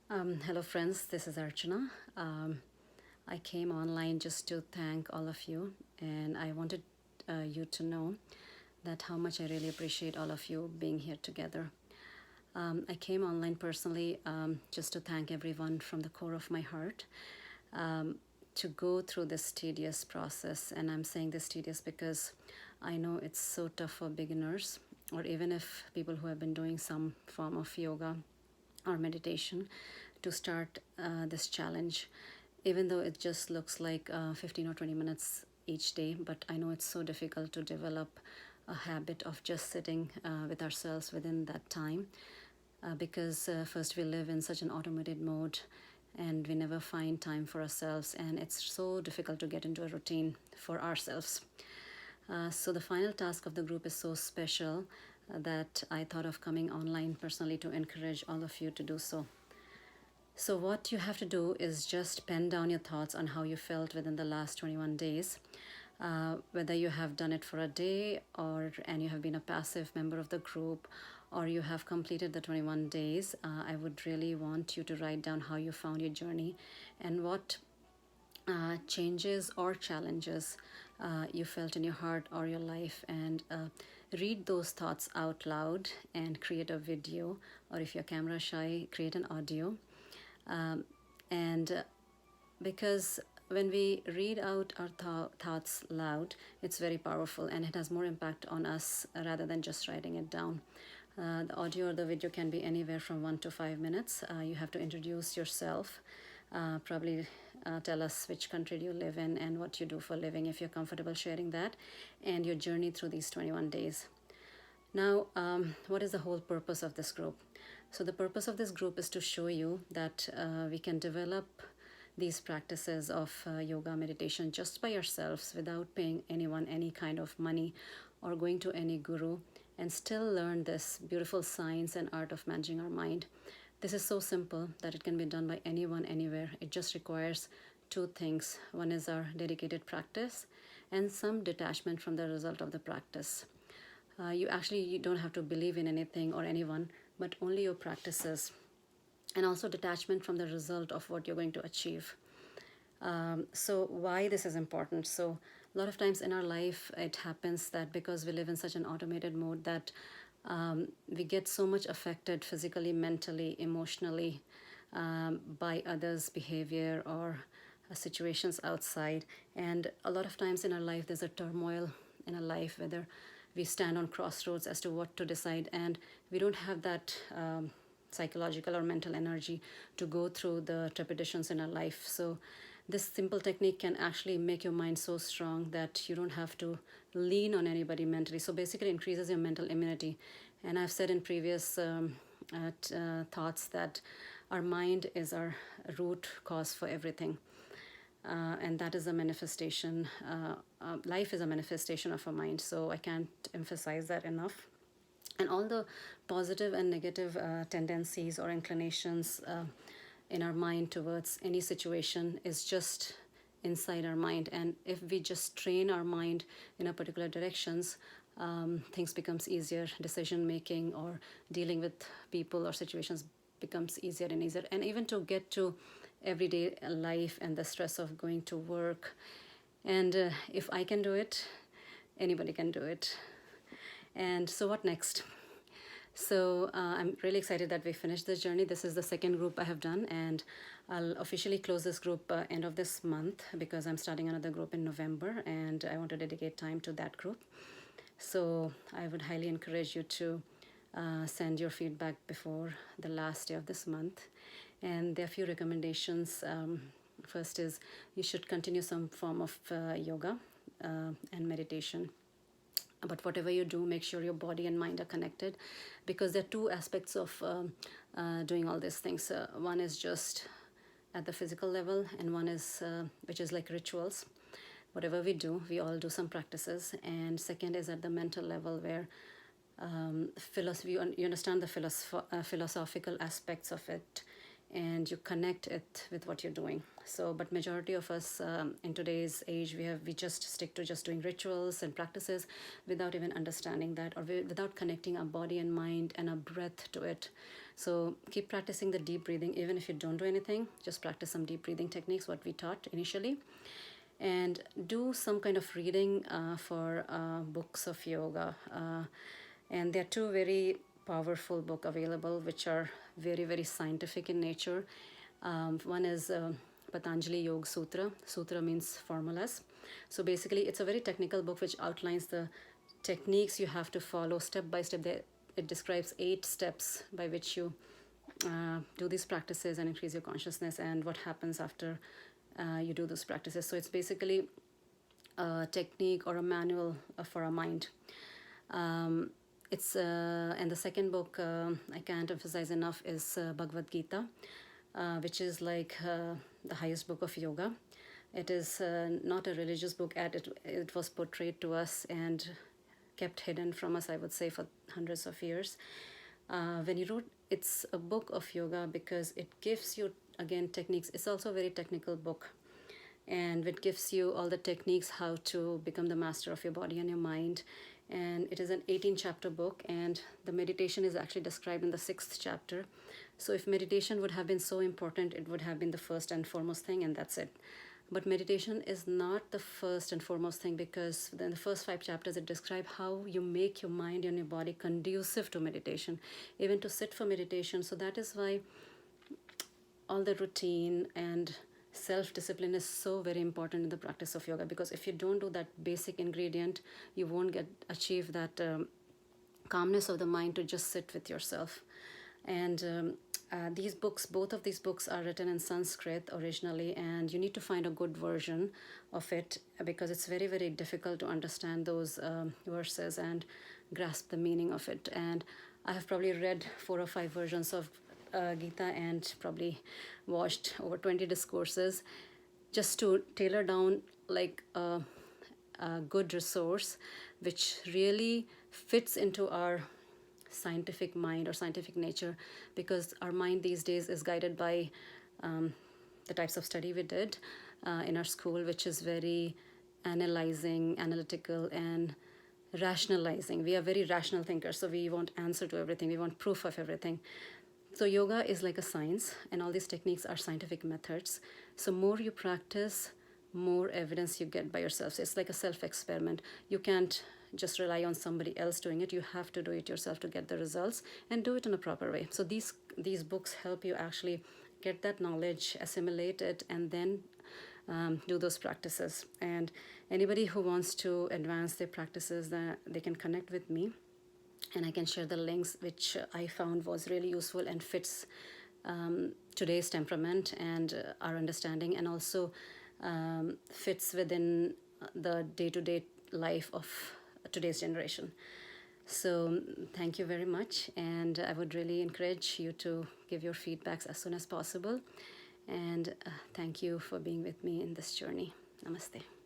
Hello, friends. This is Archana. Um, I came online just to thank all of you, and I wanted you to know that how much I really appreciate all of you being here together. I came online personally just to thank everyone from the core of my heart to go through this tedious process. And I'm saying this tedious because I know it's so tough for beginners, or even if people who have been doing some form of yoga or meditation to start this challenge, even though it just looks like 15 or 20 minutes each day. But I know it's so difficult to develop a habit of just sitting with ourselves within that time because first we live in such an automated mode and we never find time for ourselves, and it's so difficult to get into a routine for ourselves. So the final task of the group is so special that I thought of coming online personally to encourage all of you to do so. So, what you have to do is just pen down your thoughts on how you felt within the last 21 days. Whether you have done it for a day and you have been a passive member of the group, or you have completed the 21 days, I would really want you to write down how you found your journey and what changes or challenges you felt in your heart or your life, and read those thoughts out loud and create a video, or if you're camera shy, create an audio. And because when we read out our thoughts loud, it's very powerful and it has more impact on us rather than just writing it down. The audio or the video can be anywhere from 1 to 5 minutes. You have to introduce yourself, probably tell us which country you live in and what you do for a living if you're comfortable sharing that, and your journey through these 21 days. Now, what is the whole purpose of this group? So, the purpose of this group is to show you that we can develop these practices of yoga meditation just by yourselves without paying anyone any kind of money or going to any guru, and still learn this beautiful science and art of managing our mind. This is so simple that it can be done by anyone, anywhere. It just requires two things. One is our dedicated practice and some detachment from the result of the practice. You don't have to believe in anything or anyone, but only your practices, and also detachment from the result of what you're going to achieve. So why this is important? So a lot of times in our life it happens that because we live in such an automated mode that we get so much affected physically, mentally, emotionally by others' behavior or situations outside. And a lot of times in our life there's a turmoil in our life, whether we stand on crossroads as to what to decide, and we don't have that psychological or mental energy to go through the trepidations in our life. So this simple technique can actually make your mind so strong that you don't have to lean on anybody mentally. So basically increases your mental immunity. And I've said in previous thoughts that our mind is our root cause for everything. And that is a manifestation. Life is a manifestation of our mind. So I can't emphasize that enough. And all the positive and negative tendencies or inclinations in our mind towards any situation is just inside our mind. And if we just train our mind in a particular directions, things becomes easier. Decision making or dealing with people or situations becomes easier and easier. And even to get to everyday life and the stress of going to work. And if I can do it, anybody can do it. And so what next? So I'm really excited that we finished this journey. This is the second group I have done, and I'll officially close this group end of this month because I'm starting another group in November and I want to dedicate time to that group. So I would highly encourage you to send your feedback before the last day of this month. And there are a few recommendations. First is you should continue some form of yoga and meditation. But whatever you do, make sure your body and mind are connected, because there are two aspects of doing all these things. One is just at the physical level, and one is which is like rituals. Whatever we do, we all do some practices. And second is at the mental level, where philosophy, you understand the philosophical aspects of it, and you connect it with what you're doing. So, but majority of us in today's age, we just stick to just doing rituals and practices without even understanding that, or without connecting our body and mind and our breath to it. So keep practicing the deep breathing. Even if you don't do anything, just practice some deep breathing techniques, what we taught initially, and do some kind of reading for books of yoga. And there are two very powerful book available which are very, very scientific in nature. One is Patanjali Yoga Sutra. Sutra means formulas. So basically it's a very technical book which outlines the techniques you have to follow step by step. It describes 8 steps by which you do these practices and increase your consciousness, and what happens after you do those practices. So it's basically a technique or a manual for our mind. And the second book I can't emphasize enough is Bhagavad Gita, which is like the highest book of yoga. It is not a religious book. It was portrayed to us and kept hidden from us, I would say, for hundreds of years. When you wrote, it's a book of yoga because it gives you, again, techniques. It's also a very technical book, and it gives you all the techniques how to become the master of your body and your mind. And it is an 18-chapter book, and the meditation is actually described in the 6th chapter. So if meditation would have been so important, it would have been the first and foremost thing, and that's it. But meditation is not the first and foremost thing, because in the first 5 chapters it describes how you make your mind and your body conducive to meditation, even to sit for meditation. So that is why all the routine and self-discipline is so very important in the practice of yoga, because if you don't do that basic ingredient, you won't achieve that calmness of the mind to just sit with yourself. And these books, both of these books are written in Sanskrit originally, and you need to find a good version of it, because it's very, very difficult to understand those verses and grasp the meaning of it. And I have probably read 4 or 5 versions of Gita and probably watched over 20 discourses just to tailor down like a good resource which really fits into our scientific mind or scientific nature, because our mind these days is guided by the types of study we did in our school, which is very analyzing, analytical, and rationalizing. We are very rational thinkers, so we want answer to everything, we want proof of everything. So yoga is like a science, and all these techniques are scientific methods. So more you practice, more evidence you get by yourself. So it's like a self-experiment. You can't just rely on somebody else doing it. You have to do it yourself to get the results, and do it in a proper way. So these books help you actually get that knowledge, assimilate it, and then do those practices. And anybody who wants to advance their practices, that they can connect with me, and I can share the links which I found was really useful and fits today's temperament and our understanding, and also fits within the day-to-day life of today's generation. So thank you very much, and I would really encourage you to give your feedbacks as soon as possible. And thank you for being with me in this journey. Namaste.